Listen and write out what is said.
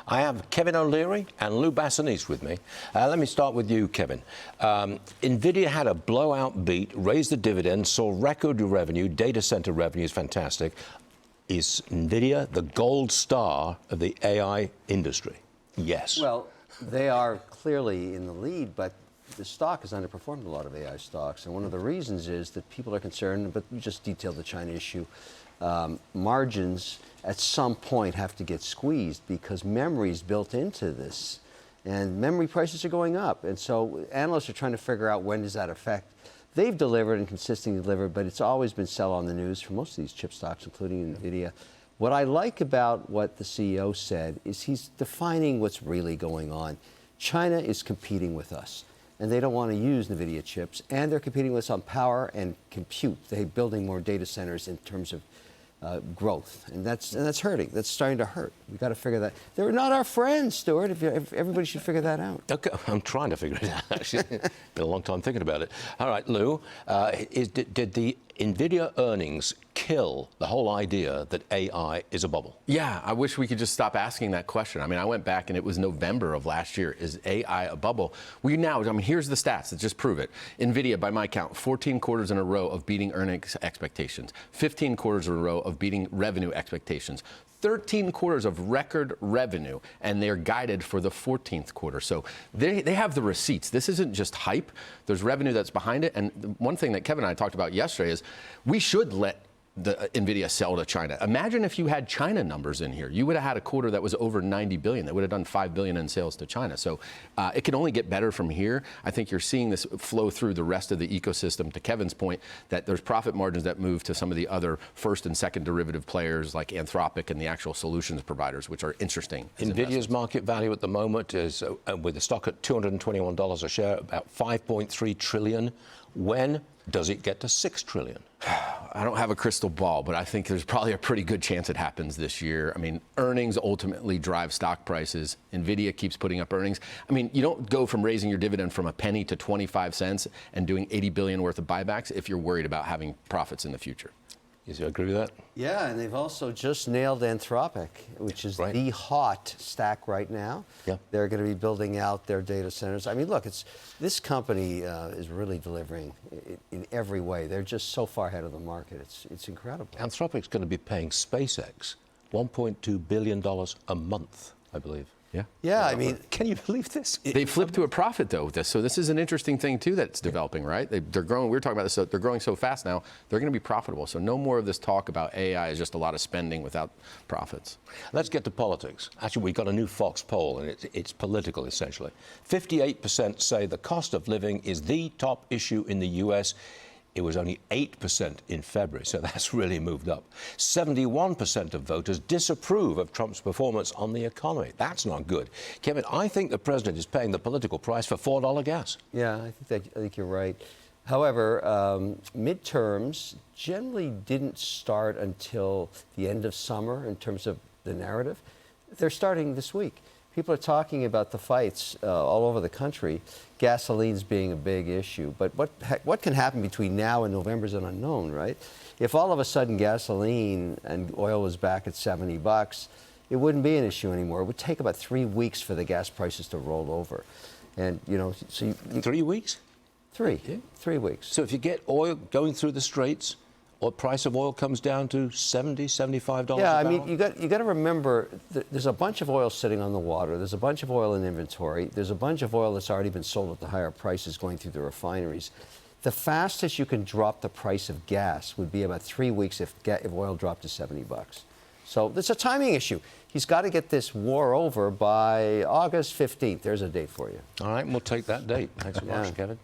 I have Kevin O'Leary and Lou Basenese with me. Let me start with you, Kevin. Nvidia had a blowout beat, raised the dividend, saw record revenue, data center revenue is fantastic. Is Nvidia the gold star of the AI industry? Yes. Well, they are clearly in the lead, but the stock has underperformed a lot of AI stocks. And one of the reasons is that people are concerned, but we just detailed the China issue. Margins at some point have to get squeezed because memory is built into this. And memory prices are going up. And so analysts are trying to figure out when does that affect. They've delivered and consistently delivered, but it's always been sell on the news for most of these chip stocks, including Nvidia. What I like about what the CEO said is he's defining what's really going on. China is competing with us, and they don't want to use Nvidia chips, and they're competing with us on power and compute. They're building more data centers in terms of growth, and that's hurting. That's starting to hurt. We've got to figure that. They're not our friends, Stuart. If everybody should figure that out. Okay, I'm trying to figure it out. Actually, been a long time thinking about it. All right, Lou, did the Nvidia earnings kill the whole idea that AI is a bubble? Yeah, I wish we could just stop asking that question. I mean, I went back and it was November of last year. Is AI a bubble? Here's the stats that just prove it. Nvidia, by my count, 14 quarters in a row of beating earnings expectations, 15 quarters in a row of beating revenue expectations, 13 quarters of record revenue, and they're guided for the 14th quarter. So they have the receipts. This isn't just hype. There's revenue that's behind it. And one thing that Kevin and I talked about yesterday is we should let the Nvidia sell to China. Imagine if you had China numbers in here. You would have had a quarter that was over 90 billion. That would have done 5 billion in sales to China. So it can only get better from here. I think you're seeing this flow through the rest of the ecosystem. To Kevin's point, that there's profit margins that move to some of the other first and second derivative players like Anthropic and the actual solutions providers, which are interesting. Nvidia's market value at the moment is, with the stock at $221 a share, about 5.3 trillion. When does it get to 6 trillion? I don't have a crystal ball, but I think there's probably a pretty good chance it happens this year. I mean, earnings ultimately drive stock prices. Nvidia keeps putting up earnings. I mean, you don't go from raising your dividend from a penny to 25 cents and doing 80 billion worth of buybacks if you're worried about having profits in the future. You agree with that? Yeah, and they've also just nailed Anthropic, which is the hot stack right now. Yeah. They're going to be building out their data centers. I mean, look, this company is really delivering in every way. They're just so far ahead of the market. It's incredible. Anthropic's going to be paying SpaceX $1.2 billion a month, I believe. Yeah, I mean, can you believe this? They flipped to a profit, though, with this. So this is an interesting thing, too, that's developing, right? They're growing. We were talking about this. So they're growing so fast now, they're going to be profitable. So no more of this talk about AI is just a lot of spending without profits. Let's get to politics. Actually, we got a new Fox poll, and it's political, essentially. 58% say the cost of living is the top issue in the U.S. It was only 8% in February, so that's really moved up. 71% of voters disapprove of Trump's performance on the economy. That's not good. Kevin, I think the president is paying the political price for $4 gas. Yeah, I think you're right. However, midterms generally didn't start until the end of summer in terms of the narrative. They're starting this week. People are talking about the fights all over the country, gasoline's being a big issue. But what can happen between now and November is an unknown, right? If all of a sudden gasoline and oil was back at $70, it wouldn't be an issue anymore. It would take about 3 weeks for the gas prices to roll over. And, so 3 weeks? 3 weeks. So if you get oil going through the Straits, or price of oil comes down to $70, $75 a barrel? Yeah, I mean, you got to remember, there's a bunch of oil sitting on the water. There's a bunch of oil in inventory. There's a bunch of oil that's already been sold at the higher prices going through the refineries. The fastest you can drop the price of gas would be about 3 weeks if oil dropped to $70. So it's a timing issue. He's got to get this war over by August 15th. There's a date for you. All right, we'll take that date. Thanks so much, Kevin.